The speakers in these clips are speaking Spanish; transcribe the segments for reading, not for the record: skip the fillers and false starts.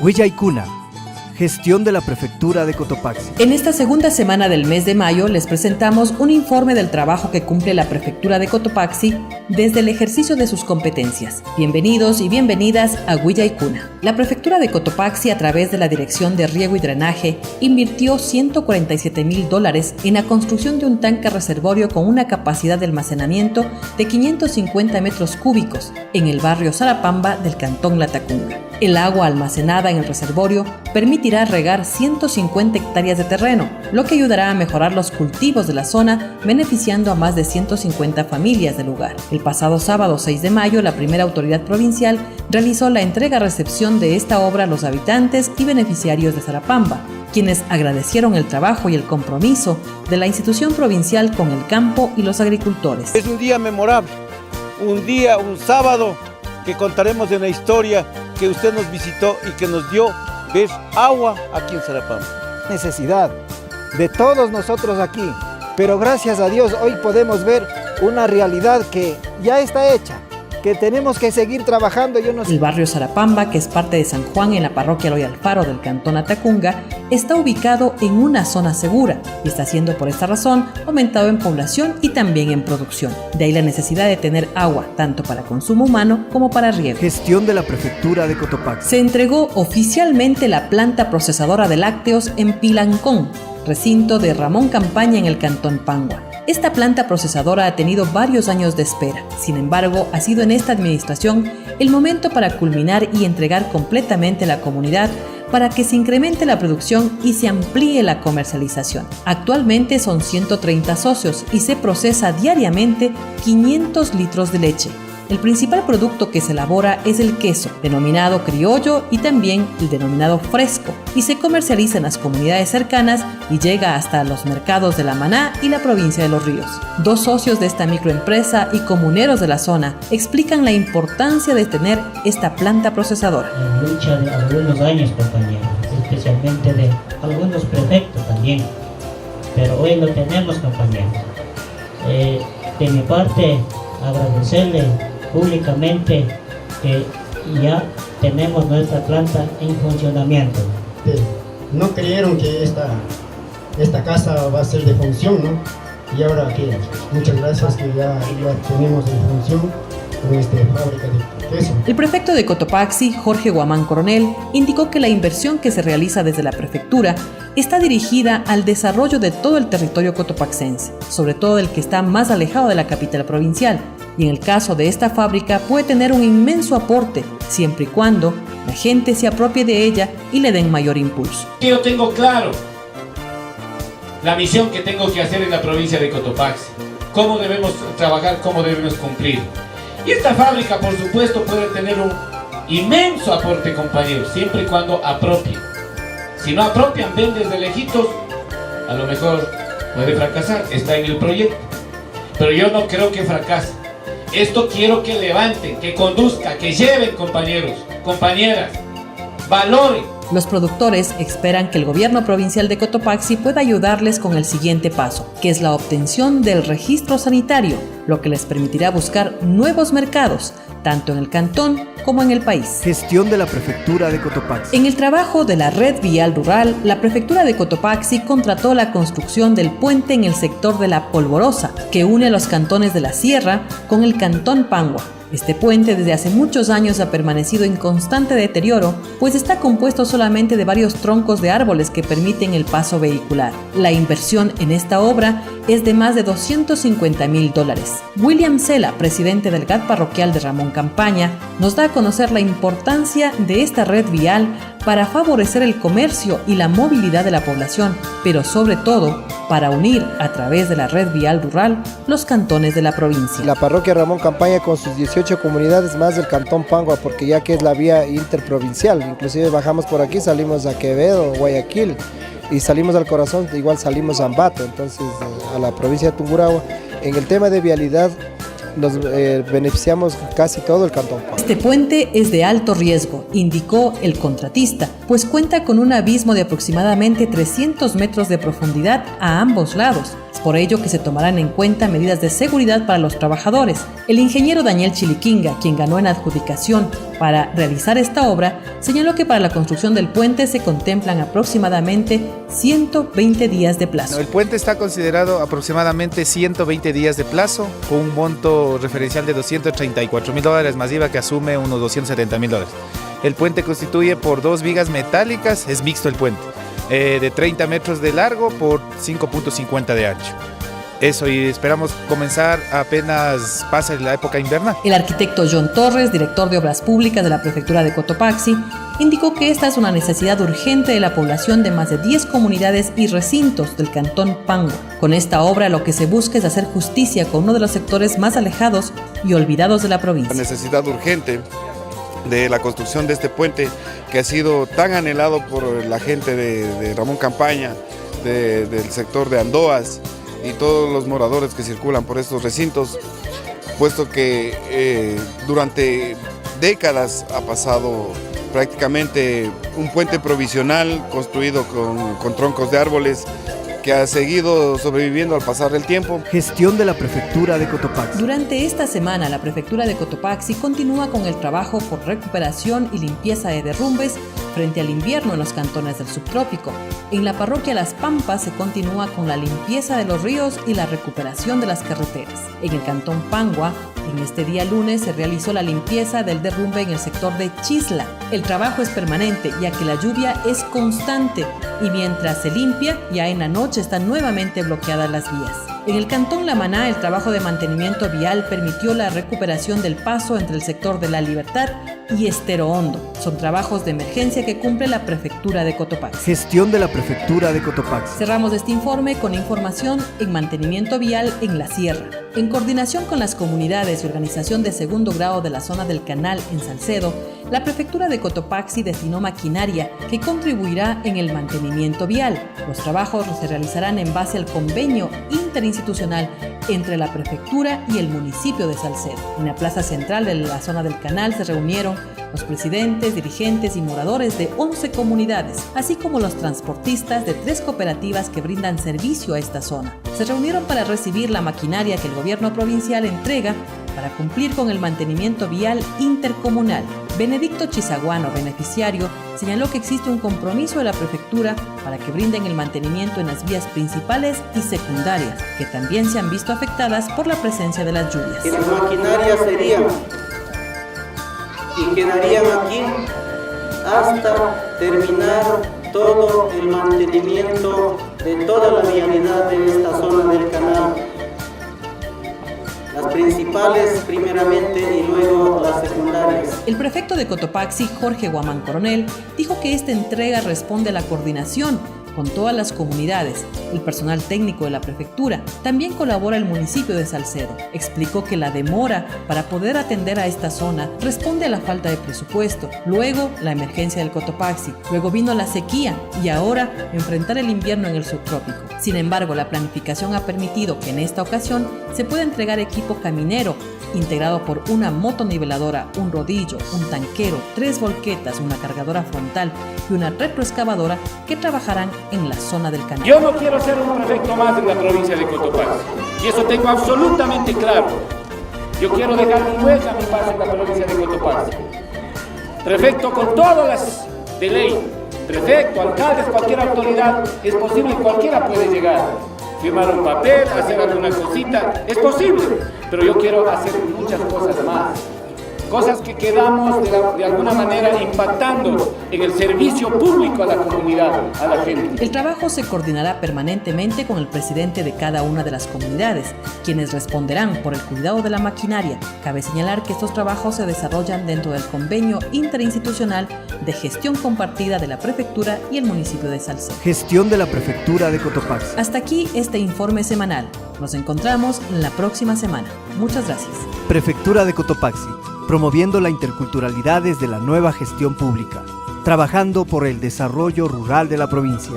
Huillaicuna, gestión de la Prefectura de Cotopaxi. En esta segunda semana del mes de mayo les presentamos un informe del trabajo que cumple la Prefectura de Cotopaxi desde el ejercicio de sus competencias. Bienvenidos y bienvenidas a Huillaicuna. La Prefectura de Cotopaxi, a través de la Dirección de Riego y Drenaje, invirtió $147,000 en la construcción de un tanque reservorio con una capacidad de almacenamiento de 550 metros cúbicos en el barrio Sarapamba del cantón Latacunga. El agua almacenada en el reservorio permitirá regar 150 hectáreas de terreno, lo que ayudará a mejorar los cultivos de la zona, beneficiando a más de 150 familias del lugar. El pasado sábado 6 de mayo, la primera autoridad provincial realizó la entrega-recepción de esta obra a los habitantes y beneficiarios de Sarapamba, quienes agradecieron el trabajo y el compromiso de la institución provincial con el campo y los agricultores. Es un día memorable, un sábado que contaremos en la historia, que usted nos visitó y que nos dio ver agua aquí en Sarapamba. Necesidad de todos nosotros aquí, pero gracias a Dios hoy podemos ver una realidad que ya está hecha, que tenemos que seguir trabajando. El barrio Sarapamba, que es parte de San Juan en la parroquia Eloy Alfaro del cantón Latacunga, está ubicado en una zona segura y está siendo por esta razón aumentado en población y también en producción. De ahí la necesidad de tener agua, tanto para consumo humano como para riego. Gestión de la Prefectura de Cotopaxi. Se entregó oficialmente la planta procesadora de lácteos en Pilancón, recinto de Ramón Campaña en el cantón Pangua. Esta planta procesadora ha tenido varios años de espera. Sin embargo, ha sido en esta administración el momento para culminar y entregar completamente a la comunidad para que se incremente la producción y se amplíe la comercialización. Actualmente son 130 socios y se procesa diariamente 500 litros de leche. El principal producto que se elabora es el queso, denominado criollo, y también el denominado fresco, y se comercializa en las comunidades cercanas y llega hasta los mercados de La Maná y la provincia de Los Ríos. Dos socios de esta microempresa y comuneros de la zona explican la importancia de tener esta planta procesadora. En lucha de algunos años, compañeros, especialmente de algunos prefectos también, pero hoy lo tenemos, compañeros. De mi parte, agradecerle públicamente que ya tenemos nuestra planta en funcionamiento. No creyeron que esta casa va a ser de función, ¿no? Y ahora que muchas gracias que ya tenemos en función con esta fábrica de queso. El prefecto de Cotopaxi, Jorge Guamán Coronel, indicó que la inversión que se realiza desde la prefectura está dirigida al desarrollo de todo el territorio cotopaxense, sobre todo el que está más alejado de la capital provincial, y en el caso de esta fábrica puede tener un inmenso aporte, siempre y cuando la gente se apropie de ella y le den mayor impulso. Yo tengo claro la misión que tengo que hacer en la provincia de Cotopaxi, cómo debemos trabajar, cómo debemos cumplir. Y esta fábrica, por supuesto, puede tener un inmenso aporte, compañeros, siempre y cuando apropien. Si no apropian, ven desde lejitos, a lo mejor puede fracasar, está en el proyecto. Pero yo no creo que fracase. Esto quiero que levanten, que conduzca, que lleven, compañeros, compañeras, valoren. Los productores esperan que el gobierno provincial de Cotopaxi pueda ayudarles con el siguiente paso, que es la obtención del registro sanitario, lo que les permitirá buscar nuevos mercados, tanto en el cantón como en el país. Gestión de la Prefectura de Cotopaxi. En el trabajo de la red vial rural, la Prefectura de Cotopaxi contrató la construcción del puente en el sector de La Polvorosa, que une a los cantones de La Sierra con el cantón Pangua. Este puente desde hace muchos años ha permanecido en constante deterioro, pues está compuesto solamente de varios troncos de árboles que permiten el paso vehicular. La inversión en esta obra es de más de $250,000. William Cela, presidente del GAT parroquial de Ramón Campaña, nos da a conocer la importancia de esta red vial para favorecer el comercio y la movilidad de la población, pero sobre todo para unir a través de la red vial rural los cantones de la provincia. La parroquia Ramón Campaña con sus 18 comunidades más del cantón Pangua, porque ya que es la vía interprovincial, inclusive bajamos por aquí, salimos a Quevedo, Guayaquil, y salimos al corazón, igual salimos a Ambato, entonces a la provincia de Tungurahua. En el tema de vialidad nos beneficiamos casi todo el Cantón Pango. Este puente es de alto riesgo, indicó el contratista, pues cuenta con un abismo de aproximadamente 300 metros de profundidad a ambos lados. Es por ello que se tomarán en cuenta medidas de seguridad para los trabajadores. El ingeniero Daniel Chiliquinga, quien ganó en adjudicación para realizar esta obra, señaló que para la construcción del puente se contemplan aproximadamente 120 días de plazo. El puente está considerado aproximadamente 120 días de plazo, con un monto referencial de $234.000 más IVA, que asume unos $270.000. El puente constituye por 2 vigas metálicas, es mixto el puente, de 30 metros de largo por 5.50 de ancho. Eso, y esperamos comenzar apenas pase la época invernal. El arquitecto John Torres, director de Obras Públicas de la Prefectura de Cotopaxi, indicó que esta es una necesidad urgente de la población de más de 10 comunidades y recintos del Cantón Pango. Con esta obra lo que se busca es hacer justicia con uno de los sectores más alejados y olvidados de la provincia. La necesidad urgente de la construcción de este puente, que ha sido tan anhelado por la gente de Ramón Campaña, del sector de Andoas y todos los moradores que circulan por estos recintos, puesto que durante décadas ha pasado prácticamente un puente provisional construido con troncos de árboles, que ha seguido sobreviviendo al pasar del tiempo. Gestión de la Prefectura de Cotopaxi. Durante esta semana, la Prefectura de Cotopaxi continúa con el trabajo por recuperación y limpieza de derrumbes frente al invierno en los cantones del subtrópico. En la parroquia Las Pampas se continúa con la limpieza de los ríos y la recuperación de las carreteras. En el Cantón Pangua, en este día lunes se realizó la limpieza del derrumbe en el sector de Chisla. El trabajo es permanente, ya que la lluvia es constante y mientras se limpia, ya en la noche están nuevamente bloqueadas las vías. En el Cantón La Maná, el trabajo de mantenimiento vial permitió la recuperación del paso entre el sector de La Libertad y Estero Hondo. Son trabajos de emergencia que cumple la Prefectura de Cotopaxi. Gestión de la Prefectura de Cotopaxi. Cerramos este informe con información en mantenimiento vial en la Sierra. En coordinación con las comunidades y organización de segundo grado de la zona del Canal en Salcedo, la Prefectura de Cotopaxi destinó maquinaria que contribuirá en el mantenimiento vial. Los trabajos se realizarán en base al convenio interinstitucional entre la Prefectura y el municipio de Salcedo. En la plaza central de la zona del Canal se reunieron los presidentes, dirigentes y moradores de 11 comunidades, así como los transportistas de 3 cooperativas que brindan servicio a esta zona. Se reunieron para recibir la maquinaria que el gobierno provincial entrega para cumplir con el mantenimiento vial intercomunal. Benedicto Chizaguano, beneficiario, señaló que existe un compromiso de la Prefectura para que brinden el mantenimiento en las vías principales y secundarias, que también se han visto afectadas por la presencia de las lluvias. Y las maquinarias serían y quedarían aquí hasta terminar todo el mantenimiento de toda la vialidad de esta zona del canal. Las principales primeramente y luego las secundarias. El prefecto de Cotopaxi, Jorge Guamán Coronel, dijo que esta entrega responde a la coordinación con todas las comunidades. El personal técnico de la prefectura también colabora el municipio de Salcedo. Explicó que la demora para poder atender a esta zona responde a la falta de presupuesto, luego la emergencia del Cotopaxi, luego vino la sequía y ahora enfrentar el invierno en el subtrópico. Sin embargo, la planificación ha permitido que en esta ocasión se pueda entregar equipo caminero integrado por una motoniveladora, un rodillo, un tanquero, 3 volquetas, una cargadora frontal y una retroexcavadora que trabajarán en la zona del canal. Yo no quiero ser un prefecto más en la provincia de Cotopaxi, y eso tengo absolutamente claro. Yo quiero dejar mi huella, mi paso en la provincia de Cotopaxi. Prefecto con todas las de ley, prefecto, alcaldes, cualquier autoridad, es posible, cualquiera puede llegar. Firmar un papel, hacer alguna cosita, es posible, pero yo quiero hacer muchas cosas más. Cosas que quedamos de alguna manera impactando en el servicio público a la comunidad, a la gente. El trabajo se coordinará permanentemente con el presidente de cada una de las comunidades, quienes responderán por el cuidado de la maquinaria. Cabe señalar que estos trabajos se desarrollan dentro del convenio interinstitucional de gestión compartida de la Prefectura y el municipio de Salcedo. Gestión de la Prefectura de Cotopaxi. Hasta aquí este informe semanal. Nos encontramos la próxima semana. Muchas gracias. Prefectura de Cotopaxi, promoviendo la interculturalidad desde la nueva gestión pública, trabajando por el desarrollo rural de la provincia.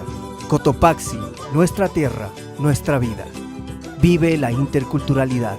Cotopaxi, nuestra tierra, nuestra vida. Vive la interculturalidad.